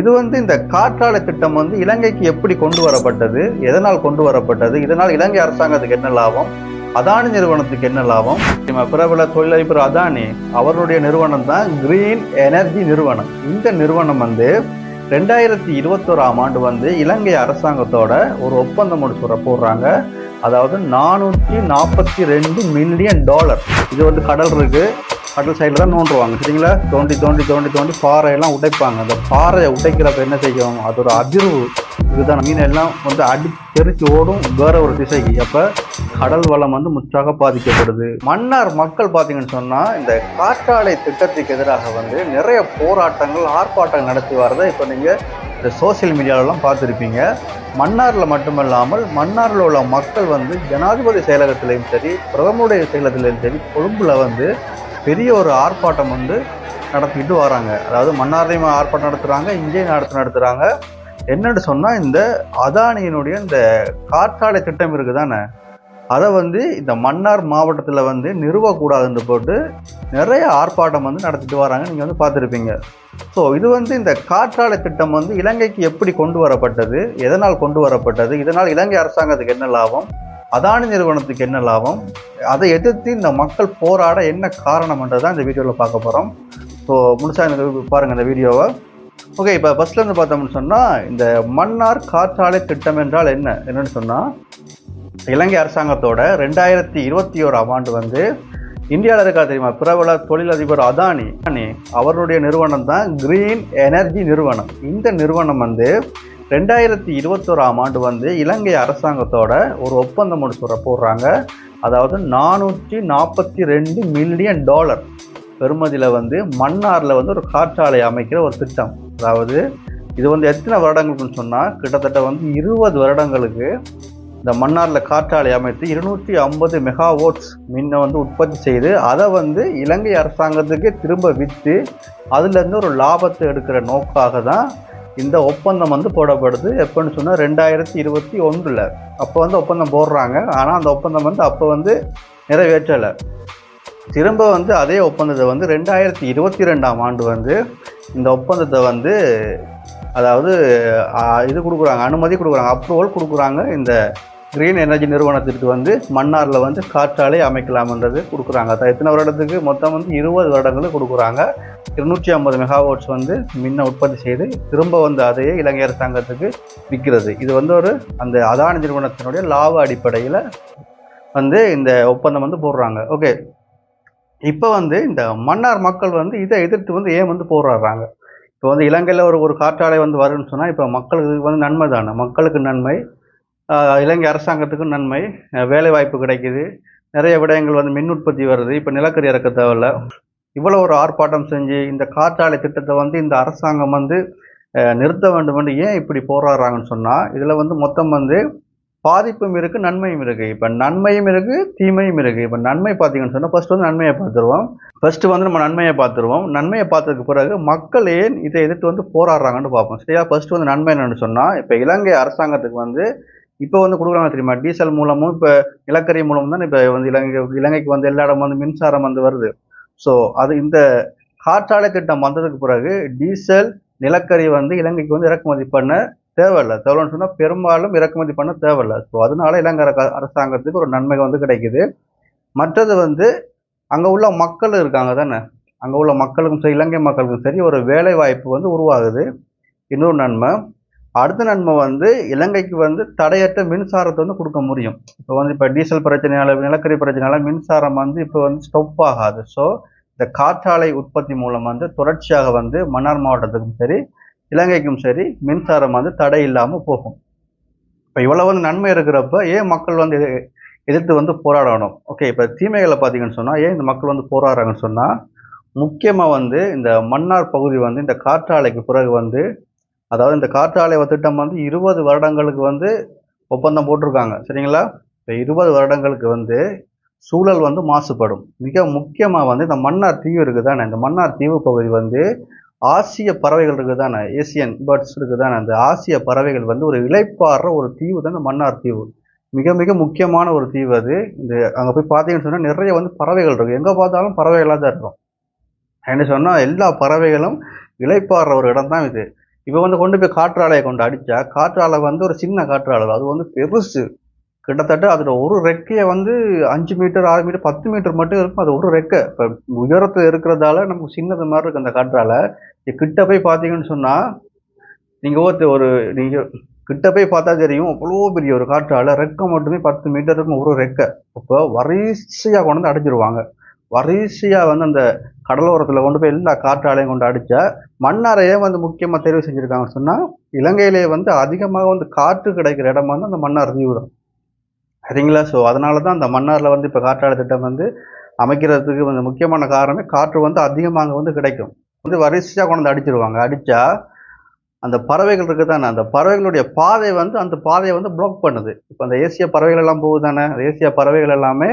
இது இந்த காற்றாலை திட்டம் இலங்கைக்கு எப்படி கொண்டு வரப்பட்டது, எதனால் கொண்டு வரப்பட்டது, இதனால் இலங்கை அரசாங்கத்துக்கு என்ன லாபம், அதானி நிறுவனத்துக்கு என்ன லாபம். பிரபல தொழிலதிபர் அதானி அவருடைய நிறுவனம் தான் கிரீன் எனர்ஜி நிறுவனம். இந்த நிறுவனம் 2021ஆம் ஆண்டு இலங்கை அரசாங்கத்தோட ஒரு ஒப்பந்தம் போடுறாங்க. அதாவது $442 மில்லியன். இது கடல் இருக்கு, கடல் சைடில் தான் நோண்டுருவாங்க, சரிங்களா? தோண்டி தோண்டி தோண்டி தோண்டி பாறையெல்லாம் உடைப்பாங்க. அந்த பாறையை உடைக்கிறப்ப என்ன செய்யும், அது ஒரு அதிர்வு. இதுதான் மீன் எல்லாம் அடி தெரிச்சு ஓடும் வேற ஒரு திசைக்கு. அப்போ கடல் வளம் முற்றாக பாதிக்கப்படுது. மன்னார் மக்கள் பார்த்தீங்கன்னு சொன்னால் இந்த காற்றாலை திட்டத்துக்கு எதிராக நிறைய போராட்டங்கள், ஆர்ப்பாட்டங்கள் நடத்தி வரதை இப்போ நீங்கள் இந்த சோசியல் மீடியாவிலாம் பார்த்துருப்பீங்க. மன்னாரில் மட்டுமல்லாமல் மன்னாரில் உள்ள மக்கள் ஜனாதிபதி செயலகத்திலையும் சரி, பிரதமருடைய செயலகத்திலையும் சரி, கொழும்புல பெரிய ஒரு ஆர்ப்பாட்டம் நடத்திட்டு வராங்க. அதாவது மன்னார்லையும் ஆர்ப்பாட்டம் நடத்துகிறாங்க, இங்கேயும் நடத்துகிறாங்க. என்னன்னு சொன்னால் இந்த அதானியினுடைய இந்த காற்றாலை திட்டம் இருக்குதானே, அதை இந்த மன்னார் மாவட்டத்தில் நிறுவக்கூடாதுன்னு போட்டு நிறைய ஆர்ப்பாட்டம் நடத்திட்டு வராங்க. நீங்கள் பார்த்துருப்பீங்க. ஸோ இது இந்த காற்றாலை திட்டம் இலங்கைக்கு எப்படி கொண்டு வரப்பட்டது, எதனால் கொண்டு வரப்பட்டது, இதனால் இலங்கை அரசாங்கத்துக்கு என்ன லாபம், அதானி நிறுவனத்துக்கு என்ன லாபம், அதை எதிர்த்து இந்த மக்கள் போராட என்ன காரணம்ன்றதான் இந்த வீடியோவில் பார்க்க போகிறோம். ஸோ முழுசாக இந்த பாருங்கள் இந்த வீடியோவை. ஓகே, இப்போ ஃபஸ்ட்லேருந்து பார்த்தோம்னு சொன்னால் இந்த மன்னார் காற்றாலை திட்டம் என்றால் என்னன்னு சொன்னால், இலங்கை அரசாங்கத்தோட 2021ஆம் ஆண்டு இந்தியாவில் இருக்கா தெரியுமா, பிரபல தொழிலதிபர் அதானி அவருடைய நிறுவனம் தான் கிரீன் எனர்ஜி நிறுவனம். இந்த நிறுவனம் 2021ஆம் ஆண்டு இலங்கை அரசாங்கத்தோட ஒரு ஒப்பந்தம் போடுறாங்க. அதாவது $442 மில்லியன் பெறுமதியில் மன்னாரில் ஒரு காற்றாலை அமைக்கிற ஒரு திட்டம். அதாவது இது எத்தனை வருடங்களுக்குன்னு சொன்னால் கிட்டத்தட்ட 20 வருடங்களுக்கு இந்த மன்னாரில் காற்றாலை அமைத்து 250 மெகாவாட்ஸ் மின்னை உற்பத்தி செய்து அதை இலங்கை அரசாங்கத்துக்கு திரும்ப விற்று அதுலேருந்து ஒரு லாபத்தை எடுக்கிற நோக்காக தான் இந்த ஒப்பந்தம் போடப்படுது. எப்போன்னு சொன்னால் 2021. அப்போ ஒப்பந்தம் போடுறாங்க. ஆனால் அந்த ஒப்பந்தம் அப்போ நிறைவேற்றலை. திரும்ப அதே ஒப்பந்தத்தை 2022ஆம் ஆண்டு இந்த ஒப்பந்தத்தை அதாவது இது கொடுக்குறாங்க, அனுமதி கொடுக்குறாங்க, அப்ரூவல் கொடுக்குறாங்க. இந்த கிரீன் எனர்ஜி நிறுவனத்திற்கு மன்னாரில் காற்றாலை அமைக்கலாம்ன்றது கொடுக்குறாங்க. அது எத்தனை வருடத்துக்கு, மொத்தம் 20 வருடங்களுக்கு கொடுக்குறாங்க. 250 மெகாவாட்ஸ் மின்னை உற்பத்தி செய்து திரும்ப அதையே இலங்கை அரசாங்கத்துக்கு விற்கிறது. இது ஒரு அந்த அதானி நிறுவனத்தினுடைய லாப அடிப்படையில் இந்த ஒப்பந்தம் போடுறாங்க. ஓகே, இப்போ இந்த மன்னார் மக்கள் இதை எதிர்த்து ஏன் போராடுறாங்க. இப்போ இலங்கையில் ஒரு காற்றாலை வரும்னு சொன்னால் இப்போ மக்களுக்கு நன்மை தானே, மக்களுக்கு நன்மை, இலங்கை அரசாங்கத்துக்கும் நன்மை, வேலை வாய்ப்பு கிடைக்குது, நிறைய விடயங்கள் மின் உற்பத்தி வருது. இப்போ நிலக்கரி இறக்க தேவையில்ல. இவ்வளோ ஒரு ஆர்ப்பாட்டம் செஞ்சு இந்த காற்றாலை திட்டத்தை இந்த அரசாங்கம் நிறுத்த வேண்டும் என்று ஏன் இப்படி போராடுறாங்கன்னு சொன்னால், இதில் மொத்தம் பாதிப்பும் இருக்குது, நன்மையும் இருக்குது. இப்போ நன்மையும் இருக்குது, தீமையும் இருக்குது. இப்போ நன்மை பார்த்தீங்கன்னு சொன்னால் ஃபஸ்ட்டு நன்மையை பார்த்துருவோம். ஃபஸ்ட்டு நம்ம நன்மையை பார்த்துருவோம். நன்மையை பார்த்ததுக்கு பிறகு மக்கள் ஏன் இதை எதிர்த்து போராடுறாங்கன்னு பார்ப்போம், சரியா? ஃபஸ்ட்டு நன்மை என்னென்னு சொன்னால், இப்போ இலங்கை அரசாங்கத்துக்கு இப்போ கொடுக்குறாங்க தெரியுமா, டீசல் மூலமும் இப்போ நிலக்கரி மூலமும் தான் இப்போ இலங்கைக்கு எல்லா இடம் மின்சாரம் வருது. ஸோ அது இந்த காற்றாலை திட்டம் வந்ததுக்கு பிறகு டீசல் நிலக்கரி இலங்கைக்கு இறக்குமதி பண்ண தேவையில்லைன்னு சொன்னால் பெரும்பாலும் இறக்குமதி பண்ண தேவையில்லை. ஸோ அதனால இலங்கை அரசாங்கத்துக்கு ஒரு நன்மை கிடைக்குது. மற்றது அங்கே உள்ள மக்கள் இருக்காங்க தானே, அங்கே உள்ள மக்களுக்கும் சரி, இலங்கை மக்களுக்கும் சரி, ஒரு வேலை வாய்ப்பு உருவாகுது. இன்னொரு நன்மை, அடுத்த நன்மை இலங்கைக்கு தடையற்ற மின்சாரத்தை கொடுக்க முடியும். இப்போ இப்போ டீசல் பிரச்சனையால், நிலக்கரி பிரச்சனையால மின்சாரம் இப்போ ஸ்டாப் ஆகாது. ஸோ இந்த காற்றாலை உற்பத்தி மூலம் தொடர்ச்சியாக மன்னார் மாவட்டத்துக்கும் சரி, இலங்கைக்கும் சரி மின்சாரம் தடை இல்லாமல் போகும். இப்போ இவ்வளோ நன்மை இருக்கிறப்ப ஏன் மக்கள் எதிர்த்து போராடணும். ஓகே, இப்போ தீமைகளை பார்த்தீங்கன்னு சொன்னால் ஏன் இந்த மக்கள் போராடுறாங்கன்னு சொன்னால், முக்கியமாக இந்த மன்னார் பகுதி இந்த காற்றாலைக்கு பிறகு அதாவது இந்த காற்றாலை திட்டம் 20 வருடங்களுக்கு ஒப்பந்தம் போட்டிருக்காங்க, சரிங்களா? இப்போ 20 வருடங்களுக்கு சூழல் மாசுபடும். மிக முக்கியமாக இந்த மன்னார் தீவு இருக்குதானே, இந்த மன்னார் தீவு பகுதி ஆசிய பறவைகள் இருக்குதானே, ஏசியன் பேர்ட்ஸ் இருக்குதானே, அந்த ஆசிய பறவைகள் ஒரு இளைப்பாடுற ஒரு தீவு தான் இந்த மன்னார் தீவு. மிக மிக முக்கியமான ஒரு தீவு அது. இந்த அங்கே போய் பார்த்தீங்கன்னு சொன்னால் நிறைய பறவைகள் இருக்குது, எங்கே பார்த்தாலும் பறவைகளாக தான் இருக்கும். என்ன சொன்னால் எல்லா பறவைகளும் இளைப்பாடுற ஒரு இடம் தான் இது. இப்போ வந்து கொண்டு போய் காற்றாலையை கொண்டு அடித்தா காற்றாலை வந்து ஒரு சின்ன காற்றாலை, அது வந்து பெருசு. கிட்டத்தட்ட அதில் ஒரு ரெக்கையை வந்து 5 மீட்டர் 6 மீட்டர் 10 மீட்டர் மட்டும் இருக்கும். அது ஒரு ரெக்கை. இப்போ உயரத்தில் இருக்கிறதால நமக்கு சின்னது மாதிரி இருக்கு அந்த காற்றாலை. கிட்ட போய் பார்த்தீங்கன்னு சொன்னால் நீங்கள் கிட்ட போய் பார்த்தா தெரியும், அவ்வளோ பெரிய ஒரு காற்றாலை. ரெக்கை மட்டுமே 10 மீட்டர் இருக்கும், ஒரு ரெக்கை. இப்போ வரிசையாக கொண்டு வந்து அடிச்சிருவாங்க. வரிசையாக வந்து அந்த கடலோரத்தில் கொண்டு போய் எல்லா காற்றாலையும் கொண்டு அடித்தா மன்னாரையே வந்து முக்கியமாக தெரிவு செஞ்சுருக்காங்கன்னு சொன்னால், இலங்கையிலேயே வந்து அதிகமாக வந்து காற்று கிடைக்கிற இடம் வந்து அந்த மன்னார் தீவு தான். சரிங்களா? ஸோ அதனால தான் அந்த மன்னாரில் வந்து இப்போ காற்றாலை திட்டம் வந்து அமைக்கிறதுக்கு வந்து முக்கியமான காரணமே காற்று வந்து அதிகமாக அங்கே வந்து கிடைக்கும். வந்து வரிசையாக கொண்டு வந்து அடிச்சிருவாங்க. அடித்தா அந்த பறவைகள் இருக்குது தானே, அந்த பறவைகளுடைய பாதை வந்து அந்த பாதையை வந்து பிளாக் பண்ணுது. இப்போ அந்த ஏசிய பறவைகள் எல்லாம் போகுது தானே, ஏசிய பறவைகள் எல்லாமே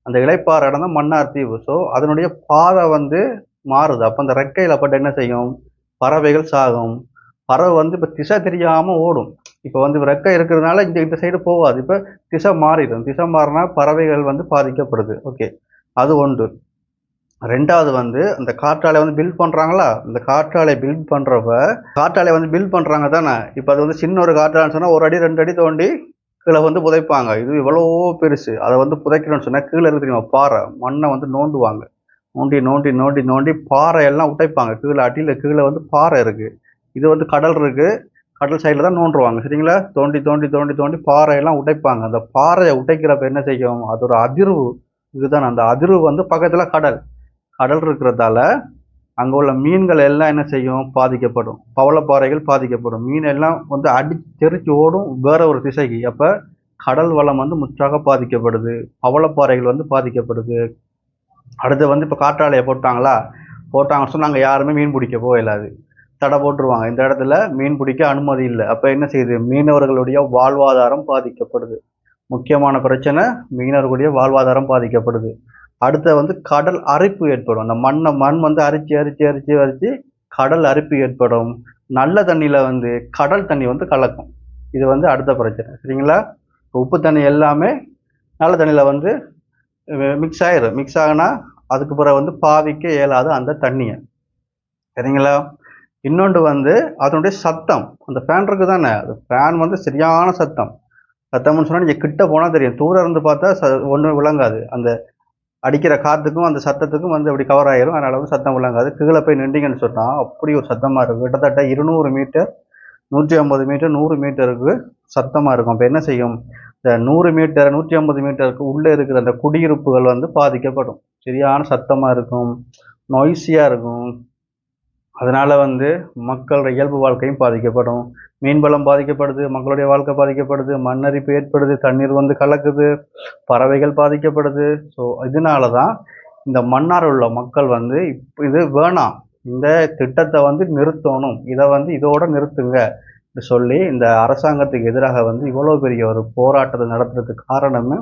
அந்த இளைப்பாற இடம் தான் மன்னார் தீவு. ஸோ அதனுடைய பாதை வந்து மாறுது. அப்போ அந்த ரெக்கையில் பட்டு என்ன செய்யும், பறவைகள் சாகும். பறவை வந்து இப்போ திசை தெரியாமல் ஓடும். இப்போ வந்து ரெக்கை இருக்கிறதுனால இந்த சைடு போகாது. இப்போ திசை மாறிடும். திசை மாறினா பறவைகள் வந்து பாதிக்கப்படுது. ஓகே, அது ஒன்று. ரெண்டாவது வந்து அந்த காற்றாலை வந்து பில்ட் பண்ணுறாங்களா, இந்த காற்றாலை பில்ட் பண்ணுறப்ப காற்றாலை வந்து பில்ட் பண்ணுறாங்க தானே. இப்போ அது வந்து சின்ன ஒரு காற்றாலைன்னு சொன்னால் 1 அடி 2 அடி தோண்டி கீழே வந்து புதைப்பாங்க. இது இவ்வளோ பெருசு. அதை வந்து புதைக்கணும்னு சொன்னால் கீழே இருக்கு தெரியுமா, பாறை மண்ணை வந்து நோண்டுவாங்க. நோண்டி நோண்டி நோண்டி நோண்டி பாறை எல்லாம் உடைப்பாங்க. கீழே அடியில் கீழே வந்து பாறை இருக்குது. இது வந்து கடல் இருக்குது, கடல் சைடில் தான் நோண்டுவாங்க. சரிங்களா? தோண்டி தோண்டி தோண்டி தோண்டி பாறையெல்லாம் உடைப்பாங்க. அந்த பாறையை உடைக்கிறப்ப என்ன செய்யும், அது ஒரு அதிர்வு. இதுதான் அந்த அதிர்வு வந்து பக்கத்தில் கடல் கடல் இருக்கிறதால அங்கே உள்ள மீன்கள் எல்லாம் என்ன செய்யும், பாதிக்கப்படும். பவளப்பாறைகள் பாதிக்கப்படும். மீன் எல்லாம் வந்து அடி தெரிச்சு ஓடும் வேற ஒரு திசைக்கு. அப்போ கடல் வளம் வந்து முற்றாக பாதிக்கப்படுது. பவளப்பாறைகள் வந்து பாதிக்கப்படுது. அடுத்து வந்து இப்போ காற்றாலையை போட்டாங்கன்னு சொன்னால் அங்கே யாருமே மீன் பிடிக்க போயிடாது. தடை போட்டுருவாங்க. இந்த இடத்துல மீன் பிடிக்க அனுமதி இல்லை. அப்போ என்ன செய்யுது, மீனவர்களுடைய வாழ்வாதாரம் பாதிக்கப்படுது. முக்கியமான பிரச்சனை, மீனவர்களுடைய வாழ்வாதாரம் பாதிக்கப்படுது. அடுத்த வந்து கடல் அரிப்பு ஏற்படும். அந்த மண் வந்து அரிச்சு அரிச்சு அரிச்சு அரிச்சு கடல் அரிப்பு ஏற்படும். நல்ல தண்ணியில் வந்து கடல் தண்ணி வந்து கலக்கும். இது வந்து அடுத்த பிரச்சனை. சரிங்களா? உப்பு தண்ணி எல்லாமே நல்ல தண்ணியில் வந்து மிக்ஸ் ஆயிடும். மிக்ஸ் ஆகினா அதுக்கு பிறகு வந்து பாவிக்க இயலாது அந்த தண்ணியை. சரிங்களா? இன்னொன்று வந்து அதனுடைய சத்தம். அந்த ஃபேன் இருக்குது தானே, அது ஃபேன் வந்து சரியான சத்தம்னு சொன்னால் நீங்கள் கிட்ட போனால் தெரியும். தூரம் இருந்து பார்த்தா ஒன்றும் விளங்காது. அந்த அடிக்கிற காற்றுக்கும் அந்த சத்தத்துக்கும் வந்து அப்படி கவர் ஆகிரும். அதனால் வந்து சத்தம் விளங்காது. கீழே போய் நின்றீங்கன்னு சொன்னால் அப்படி ஒரு சத்தமாக இருக்கும். கிட்டத்தட்ட 200 மீட்டர் 150 மீட்டர் 100 மீட்டருக்கு சத்தமாக இருக்கும். அப்போ என்ன செய்யும், இந்த 100 மீட்டர் 150 மீட்டருக்கு உள்ளே இருக்கிற அந்த குடியிருப்புகள் வந்து பாதிக்கப்படும். சரியான சத்தமாக இருக்கும், நாய்ஸியாக இருக்கும். அதனால் வந்து மக்களோட இயல்பு வாழ்க்கையும் பாதிக்கப்படும். மீன்வளம் பாதிக்கப்படுது, மக்களுடைய வாழ்க்கை பாதிக்கப்படுது, மண்ணரிப்பு ஏற்படுது, தண்ணீர் வந்து கலக்குது, பறவைகள் பாதிக்கப்படுது. ஸோ இதனால தான் இந்த மன்னார் உள்ள மக்கள் வந்து இது வேணாம், இந்த திட்டத்தை வந்து நிறுத்தணும், இதை வந்து இதோட நிறுத்துங்க சொல்லி இந்த அரசாங்கத்துக்கு எதிராக வந்து இவ்வளோ பெரிய ஒரு போராட்டத்தை நடத்துறதுக்கு காரணமே,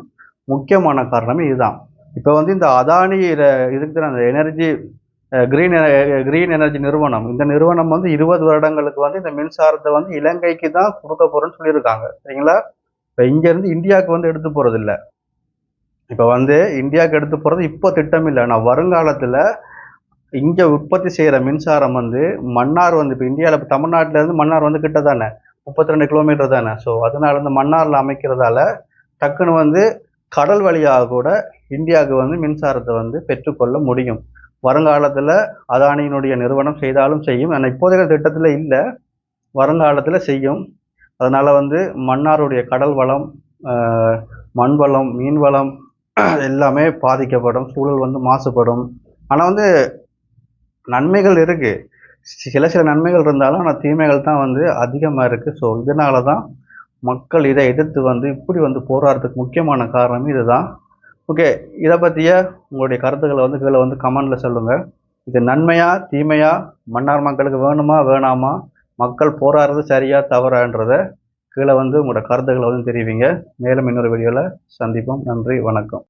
முக்கியமான காரணமே இதுதான். இப்போ வந்து இந்த அதானி இருக்கிற அந்த கிரீன் எனர்ஜி நிறுவனம், இந்த நிறுவனம் வந்து 20 வருடங்களுக்கு வந்து இந்த மின்சாரத்தை வந்து இலங்கைக்கு தான் கொடுக்க போறோம்னு சொல்லியிருக்காங்க. சரிங்களா? இப்போ இங்கேருந்து இந்தியாவுக்கு வந்து எடுத்து போறது இல்லை. இப்போ வந்து இந்தியாவுக்கு எடுத்து போறது இப்போ திட்டம் இல்லை. ஆனால் வருங்காலத்தில் இங்கே உற்பத்தி செய்கிற மின்சாரம் வந்து மன்னார் வந்து இப்போ இந்தியாவில் தமிழ்நாட்டிலேருந்து மன்னார் வந்து கிட்ட தானே, 32 கிலோமீட்டர் தானே. ஸோ அதனால இந்த மன்னாரில் அமைக்கிறதால டக்குன்னு வந்து கடல் வழியாக கூட இந்தியாவுக்கு வந்து மின்சாரத்தை வந்து பெற்றுக்கொள்ள முடியும். வருங்காலத்தில் அதானியினுடைய நிறுவனம் செய்தாலும் செய்யும். ஆனால் இப்போதைய திட்டத்தில் இல்லை, வருங்காலத்தில் செய்யும். அதனால் வந்து மன்னாருடைய கடல் வளம், மண் வளம், மீன் வளம் எல்லாமே பாதிக்கப்படும். சூழல் வந்து மாசுபடும். ஆனால் வந்து நன்மைகள் இருக்குது, சில நன்மைகள் இருந்தாலும் ஆனால் தீமைகள் தான் வந்து அதிகமாக இருக்குது. ஸோ இதனால தான் மக்கள் இதை எதிர்த்து வந்து இப்படி வந்து போராடுறதுக்கு முக்கியமான காரணம் இதுதான். ஓகே, இதை பற்றிய உங்களுடைய கருத்துக்களை வந்து கீழே வந்து கமெண்டில் சொல்லுங்கள். இது நன்மையா தீமையா, மன்னார் மக்களுக்கு வேணுமா வேணாமா, மக்கள் போராடுறது சரியா தவறான்றதை கீழே வந்து உங்களோட கருத்துக்களை வந்து தெரிவிங்க. மேலும் இன்னொரு வீடியோவில் சந்திப்போம். நன்றி, வணக்கம்.